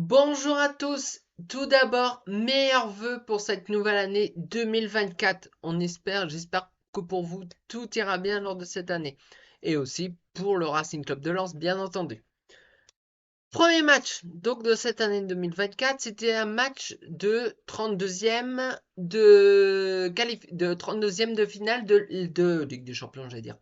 Bonjour à tous. Tout d'abord, meilleurs vœux pour cette nouvelle année 2024. J'espère que pour vous, tout ira bien lors de cette année. Et aussi pour le Racing Club de Lens, bien entendu. Premier match donc de cette année 2024, c'était un match de 32e de 32e de finale de Ligue des Champions, j'allais dire,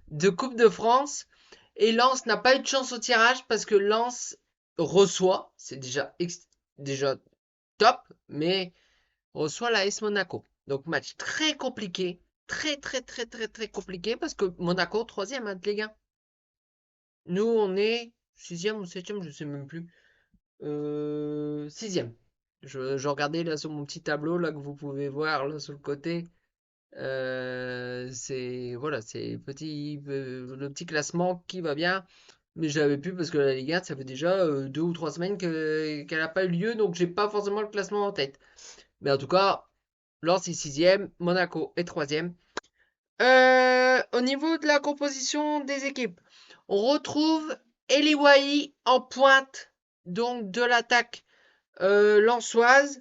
de Coupe de France. Et Lens n'a pas eu de chance au tirage parce que Lens reçoit, c'est déjà top, mais reçoit la S Monaco. Donc match très compliqué, très compliqué parce que Monaco troisième hein, les gars. Nous on est sixième ou septième, je sais même plus. Sixième. Je regardais là sur mon petit tableau là que vous pouvez voir là sur le côté. C'est voilà, c'est le petit classement qui va bien. Mais je l'avais plus parce que la Ligue 1, ça fait déjà 2 ou 3 semaines qu'elle n'a pas eu lieu, donc j'ai pas forcément le classement en tête. Mais en tout cas, Lens est sixième, Monaco est troisième. Au niveau de la composition des équipes, on retrouve Eliwahi en pointe, donc de l'attaque lensoise,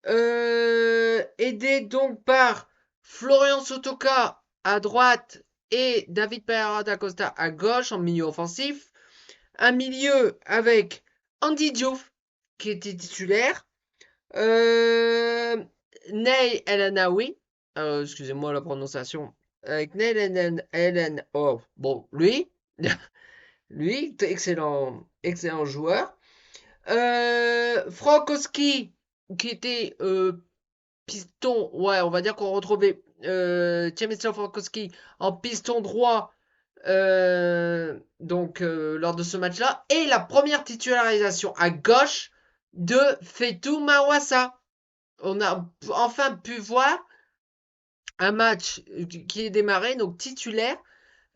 aidé donc par Florian Sotoka à droite et David Pereira da Costa à gauche en milieu offensif. Un milieu avec Andy Diouf qui était titulaire, euh, Ney El Anaoui, excusez-moi la prononciation, avec Ney El oh, bon, lui, excellent joueur. Frankowski, qui était piston, ouais, on va dire qu'on retrouvait Przemysław Frankowski en piston droit lors de ce match-là, et la première titularisation à gauche de Fetou Mawassa. On a enfin pu voir un match qui est démarré, donc titulaire,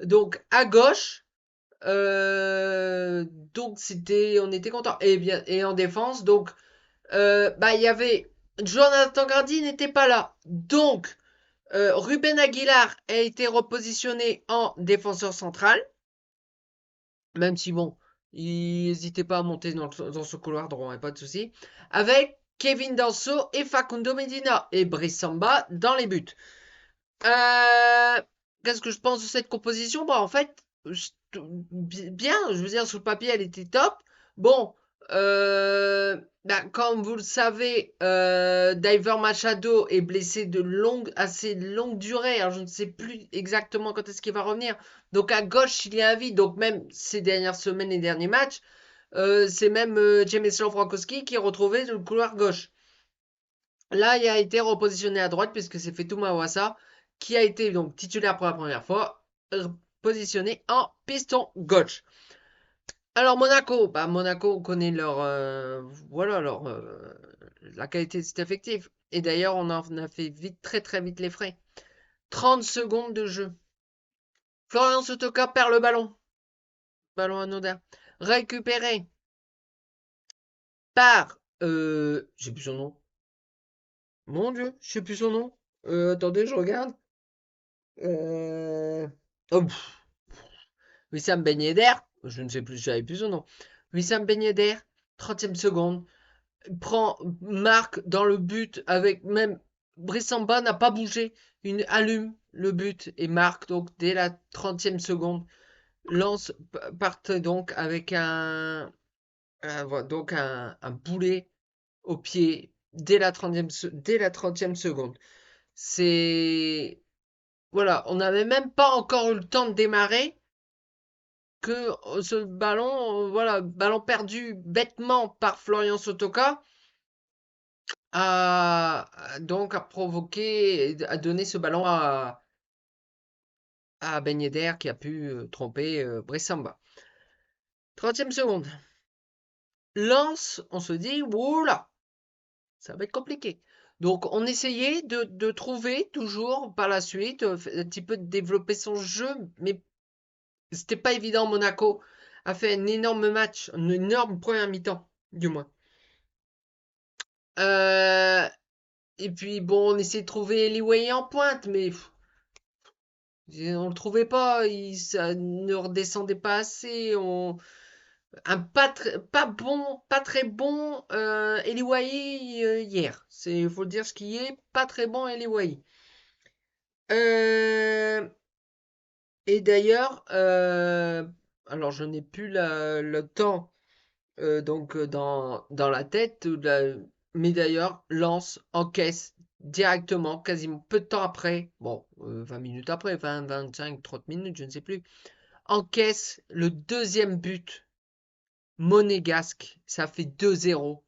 donc à gauche. Euh, on était content. Et bien, et en défense, donc, il y avait Jonathan Gardi n'était pas là, donc Ruben Aguilar a été repositionné en défenseur central. Même si bon, il n'hésitait pas à monter dans ce couloir droit, et pas de souci. Avec Kevin Danso et Facundo Medina et Brice Samba dans les buts. Euh, Qu'est-ce que je pense de cette composition? Bah, en fait, bien, je veux dire, sur le papier, elle était top. Bon, comme vous le savez, Diver Machado est blessé assez longue durée. Alors, je ne sais plus exactement quand est-ce qu'il va revenir. Donc, à gauche, il y a un vide. Donc, même ces dernières semaines et derniers matchs, c'est même Przemysław Frankowski qui est retrouvé dans le couloir gauche. Là, il a été repositionné à droite puisque c'est Fetou Mawassa qui a été donc titulaire pour la première fois, positionné en piston gauche. Alors Monaco, on connaît la qualité de cet effectif. Et d'ailleurs, on en a fait vite, très vite les frais. 30 secondes de jeu. Florian Sotoka perd le ballon. Ballon anodin. Récupéré par, j'ai plus son nom. Mon Dieu, je sais plus son nom. Attendez, je regarde. Euh... Oh, Wissam Ben Yedder, je ne sais plus, j'avais plus son nom. Wissam Ben Yedder, 30e seconde, marque dans le but avec même Brissamba n'a pas bougé, allume le but et marque donc dès la 30e seconde. Lance parte donc avec un boulet au pied dès la 30e seconde. C'est voilà, on n'avait même pas encore eu le temps de démarrer que ce ballon, voilà, ballon perdu bêtement par Florian Sotoka, a provoqué, a donné ce ballon à Ben Yedder qui a pu tromper Bressamba. 30e seconde. Lance, on se dit, oula, ça va être compliqué. Donc on essayait de trouver toujours par la suite, un petit peu de développer son jeu, mais c'était pas évident. Monaco a fait un énorme match, une énorme première mi-temps, du moins. Euh, et puis bon, on essaie de trouver Eliway en pointe, mais on le trouvait pas, ça ne redescendait pas assez. Un pas très bon Eli Wahi hier. Il faut dire ce qui est, pas très bon Eli Wahi. Euh, et d'ailleurs, alors je n'ai plus le temps dans la tête, mais d'ailleurs, Lens encaisse directement, quasiment peu de temps après, bon, 20 minutes après, 20, 25, 30 minutes, je ne sais plus, encaisse le deuxième but monégasque. Ça fait 2-0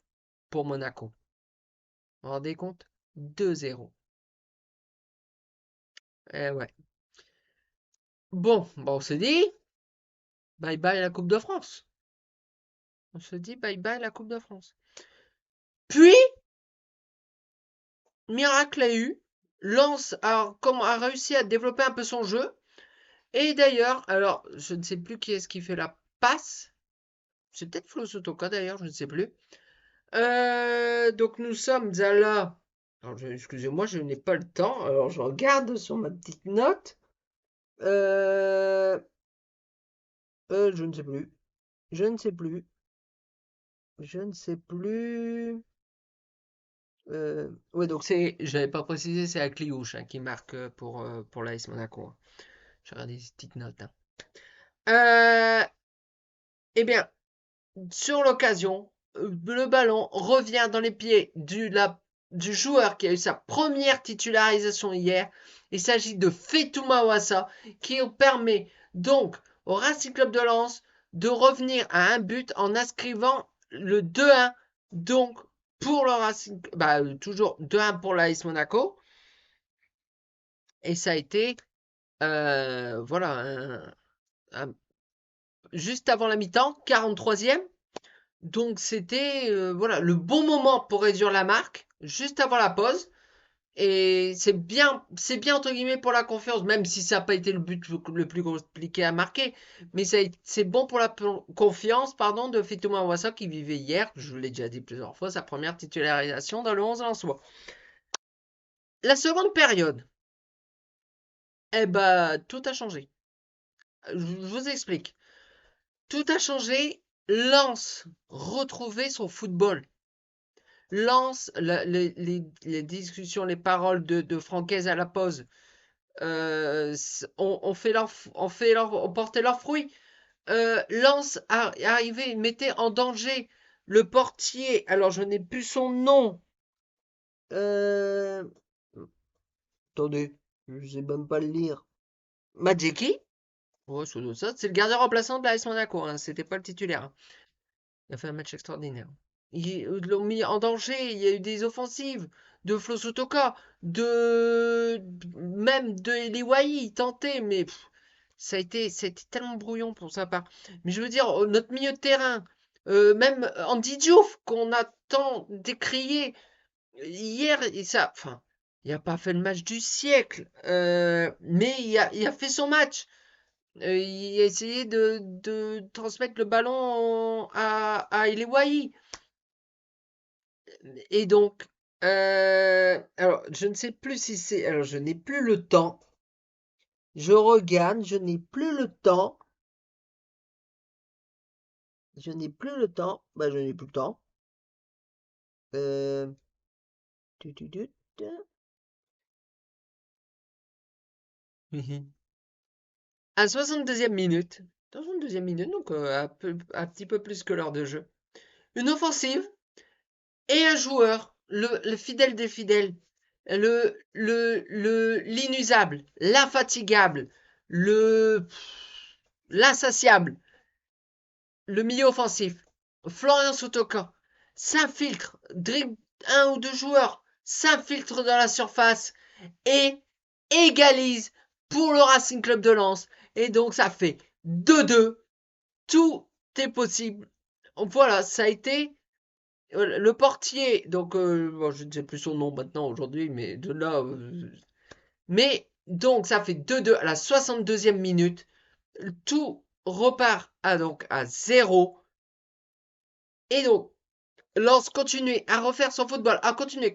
pour Monaco. Vous vous rendez compte? 2-0. Eh ouais. Bon, on se dit bye bye la Coupe de France. On se dit bye bye la Coupe de France. Puis, miracle a eu. Lens a réussi à développer un peu son jeu. Et d'ailleurs, alors, je ne sais plus qui est-ce qui fait la passe. C'est peut-être Flo Sotoka d'ailleurs, je ne sais plus. Donc nous sommes à la... Alors, excusez-moi, je n'ai pas le temps. Alors je regarde sur ma petite note. Euh, je ne sais plus. Je ne sais plus. Je ne sais plus. Ouais, donc j'avais pas précisé, c'est Akliouche qui marque pour l'AS Monaco, hein. J'ai regardé ces petites notes, hein. Euh, eh bien, sur l'occasion, le ballon revient dans les pieds du joueur qui a eu sa première titularisation hier. Il s'agit de Fetou Mawassa qui permet donc au Racing Club de Lens de revenir à un but en inscrivant le 2-1. Donc pour le Racing, toujours 2-1 pour l'AS Monaco. Et ça a été voilà juste avant la mi-temps, 43e. Donc c'était voilà le bon moment pour réduire la marque, juste avant la pause. Et c'est bien entre guillemets pour la confiance, même si ça n'a pas été le but le plus compliqué à marquer. Mais c'est bon pour la confiance, pardon, de Fitouma Wassa qui vivait hier, je vous l'ai déjà dit plusieurs fois, sa première titularisation dans le 11 lensois. La seconde période, eh ben, tout a changé. Je vous explique. Tout a changé. Lens retrouvait son football. Lance les discussions, les paroles de Francaise à la pause, ont porté leurs fruits. Lance arrivait, mettait en danger le portier. Alors je n'ai plus son nom. Euh, Attendez, je sais même pas le lire. Majeki? Ouais, c'est le gardien remplaçant de la AS Monaco, hein, c'était pas le titulaire, hein. Il a fait un match extraordinaire. Ils l'ont mis en danger. Il y a eu des offensives de Flo Sotoka, même de Eliwahi. Il tentait, mais ça a été tellement brouillon pour sa part. Mais je veux dire, notre milieu de terrain, même Andy Diouf, qu'on a tant décrié hier, enfin, il n'a pas fait le match du siècle, mais il a fait son match. Il a essayé de transmettre le ballon à Eliwahi. Et donc, alors, je ne sais plus si c'est. Alors, je n'ai plus le temps. Je regarde, je n'ai plus le temps. Je n'ai plus le temps. Bah, je n'ai plus le temps. Euh, tu, tu, tu, tu. Mhm. À 62e minute. 62e minute, donc un petit peu plus que l'heure de jeu. Une offensive et un joueur, le fidèle des fidèles, l'inusable, l'infatigable, l'insatiable, le milieu offensif, Florian Sotoka, s'infiltre, dribble un ou deux joueurs, s'infiltre dans la surface et égalise pour le Racing Club de Lens. Et donc ça fait 2-2. Tout est possible. Voilà, ça a été le portier. Donc, bon, je ne sais plus son nom maintenant aujourd'hui, mais de là. Mais donc ça fait 2-2 à la 62e minute. Tout repart à 0. Et donc, Lance continue à refaire son football, à continuer,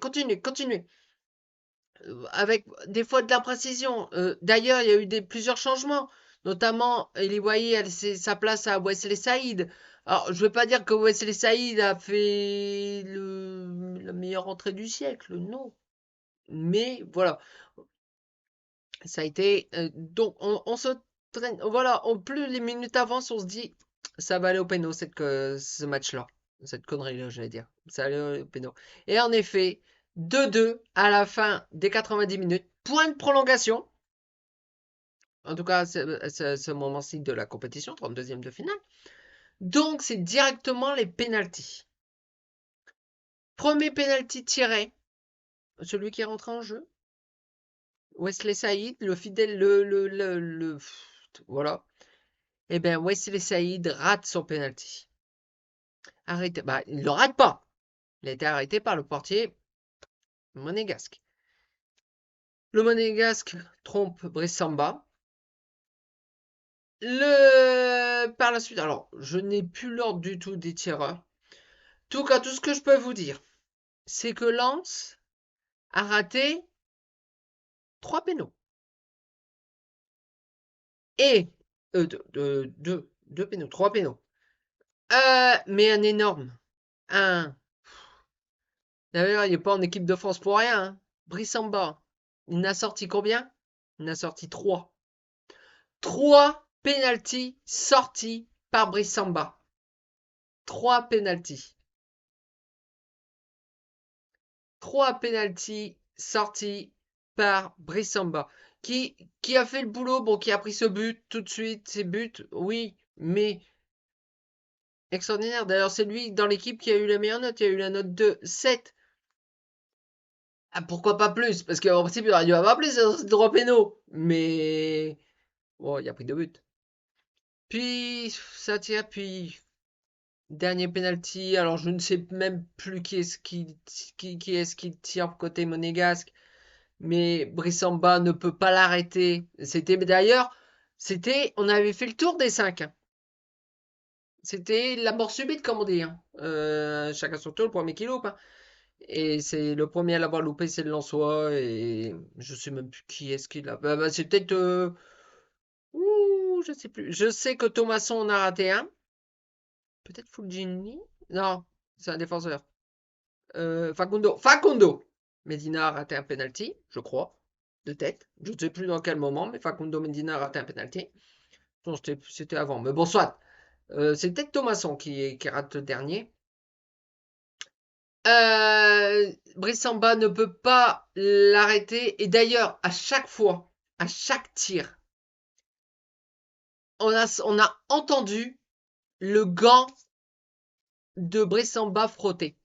avec des fois de l'imprécision. D'ailleurs, il y a eu plusieurs changements, notamment Eli Wahi a laissé sa place à Wesley Saïd. Alors, je vais pas dire que Wesley Saïd a fait la meilleure entrée du siècle, non. Mais voilà, ça a été. Donc, on se traîne. Voilà, plus les minutes avancent, on se dit, ça va aller au péno, ce match-là. Cette connerie-là, j'allais dire. Ça va aller au péno. Et en effet, 2-2 à la fin des 90 minutes. Point de prolongation. En tout cas, c'est ce moment-ci de la compétition, 32e de finale. Donc, c'est directement les pénaltys. Premier pénalty tiré, celui qui est rentré en jeu. Wesley Saïd, le fidèle, voilà. Eh bien, Wesley Saïd rate son penalty. Arrêté. Bah, il ne le rate pas. Il a été arrêté par le portier monégasque. Le monégasque trompe Brice Samba. Par la suite, alors, je n'ai plus l'ordre du tout des tireurs. Tout cas, tout ce que je peux vous dire, c'est que Lens a raté 3 pénaux. Et, deux pénaux, 3 pénaux. Mais un énorme. D'ailleurs, il n'est pas en équipe de France pour rien. Hein. Brice Samba, il n'a sorti combien? Il a sorti 3. 3 pénaltys sortis par Brice Samba. 3 pénaltys. 3 pénaltys sortis par Brice Samba. Qui a fait le boulot, bon, qui a pris ce but tout de suite, ces buts, oui, mais extraordinaire. D'ailleurs, c'est lui dans l'équipe qui a eu la meilleure note. Il a eu la note de 7. Ah, pourquoi pas plus? Parce qu'en principe, il aurait dû avoir plus sur ces 3 pénaux. Mais bon, il a pris 2 buts. Puis ça tire, puis dernier penalty. Alors je ne sais même plus qui est-ce qui tire côté monégasque, mais Brissamba ne peut pas l'arrêter. On avait fait le tour des 5. C'était la mort subite, comme on dit. Hein. Chacun son tour, le premier qui loupe. Hein. Et c'est le premier à l'avoir loupé, c'est le Lensois. Et je sais même plus qui est-ce qui l'a. C'est peut-être. Ouh, je sais plus. Je sais que Thomasson en a raté un. Peut-être Fulgini? Non, c'est un défenseur. Facundo. Facundo! Medina a raté un penalty, je crois, de tête. Je ne sais plus dans quel moment, mais Facundo Medina a raté un penalty. Non, c'était avant. Mais bon, soit. C'est peut-être Thomasson qui rate le dernier. Brice Samba ne peut pas l'arrêter. Et d'ailleurs, à chaque fois, à chaque tir, on a entendu le gant de Brice Samba frotter.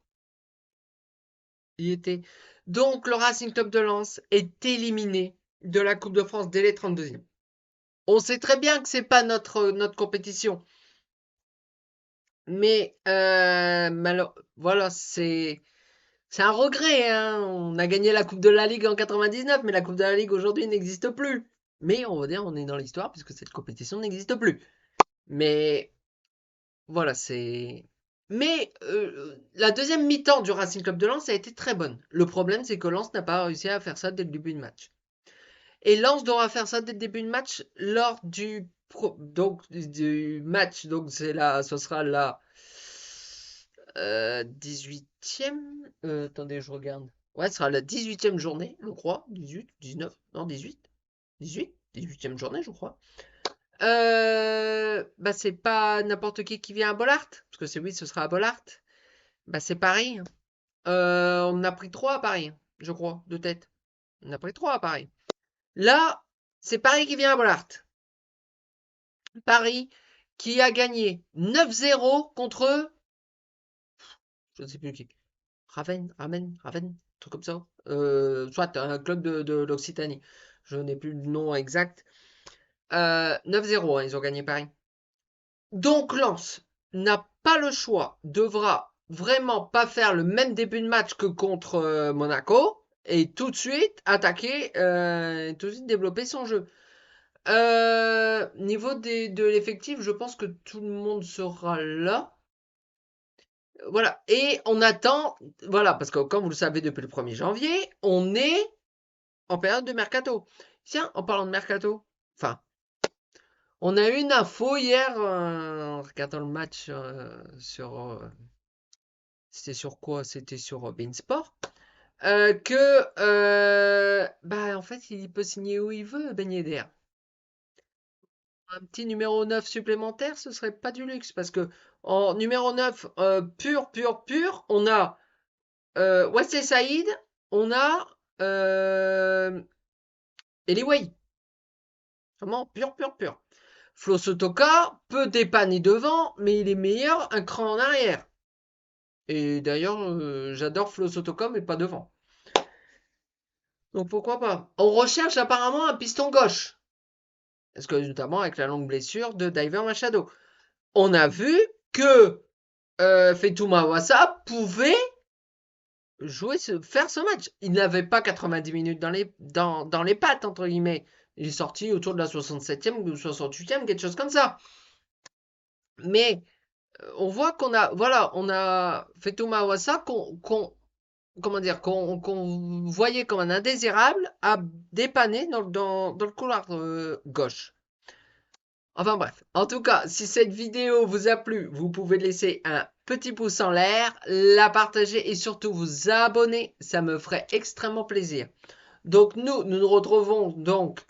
Il était. Donc, le Racing Club de Lens est éliminé de la Coupe de France dès les 32e. On sait très bien que c'est pas notre compétition. Mais voilà, c'est un regret. Hein. On a gagné la Coupe de la Ligue en 99, mais la Coupe de la Ligue aujourd'hui n'existe plus. Mais on va dire on est dans l'histoire puisque cette compétition n'existe plus. Mais voilà, c'est. Mais la deuxième mi-temps du Racing Club de Lens a été très bonne. Le problème, c'est que Lens n'a pas réussi à faire ça dès le début de match. Et Lens devra faire ça dès le début de match lors du match. Donc ce sera la 18e. Attendez, je regarde. Ouais, ce sera la 18e journée, je crois. 18, 19, non 18. 18, 18e journée, je crois. Bah c'est pas n'importe qui vient à Bollaert, parce que oui, ce sera à Bollaert. Bah c'est Paris. On a pris 3 à Paris, je crois, de tête. On a pris 3 à Paris. Là, c'est Paris qui vient à Bollaert. Paris qui a gagné 9-0 contre je ne sais plus qui. Raven, truc comme ça. Soit un club de l'Occitanie. Je n'ai plus le nom exact. 9-0, hein, ils ont gagné Paris. Donc Lens n'a pas le choix, devra vraiment pas faire le même début de match que contre Monaco et tout de suite attaquer, tout de suite développer son jeu. Niveau de l'effectif, je pense que tout le monde sera là. Voilà, et on attend, voilà, parce que comme vous le savez depuis le 1er janvier, on est en période de mercato. Tiens, en parlant de mercato, enfin, On a eu une info hier, en regardant le match c'était sur quoi? C'était sur Beansport. Bah, en fait, il peut signer où il veut, Ben Yedder. Un petit numéro 9 supplémentaire, ce serait pas du luxe parce que en numéro 9 pur, on a Wesley Saïd, on a Eliway. Vraiment pur. Flo Sotoka peut dépanner devant, mais il est meilleur un cran en arrière. Et d'ailleurs, j'adore Flo Sotoka, mais pas devant. Donc pourquoi pas? On recherche apparemment un piston gauche. Parce que notamment avec la longue blessure de Diver Machado. On a vu que Fetou Mawasa pouvait faire ce match. Il n'avait pas 90 minutes dans les pattes, entre guillemets. Il est sorti autour de la 67e ou 68e, quelque chose comme ça. Mais on voit on a Fetou Mawasa comment dire, qu'on voyait comme un indésirable à dépanner dans le couloir gauche. Enfin bref, en tout cas, si cette vidéo vous a plu, vous pouvez laisser un petit pouce en l'air, la partager et surtout vous abonner, ça me ferait extrêmement plaisir. Donc nous retrouvons donc,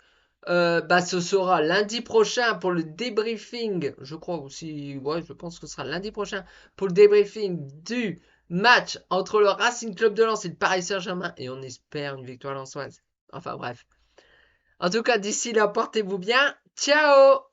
ce sera lundi prochain pour le débriefing, je crois aussi, ouais, je pense que ce sera lundi prochain pour le débriefing du match entre le Racing Club de Lens et le Paris Saint-Germain et on espère une victoire lensoise. Enfin bref. En tout cas, d'ici là, portez-vous bien. Ciao!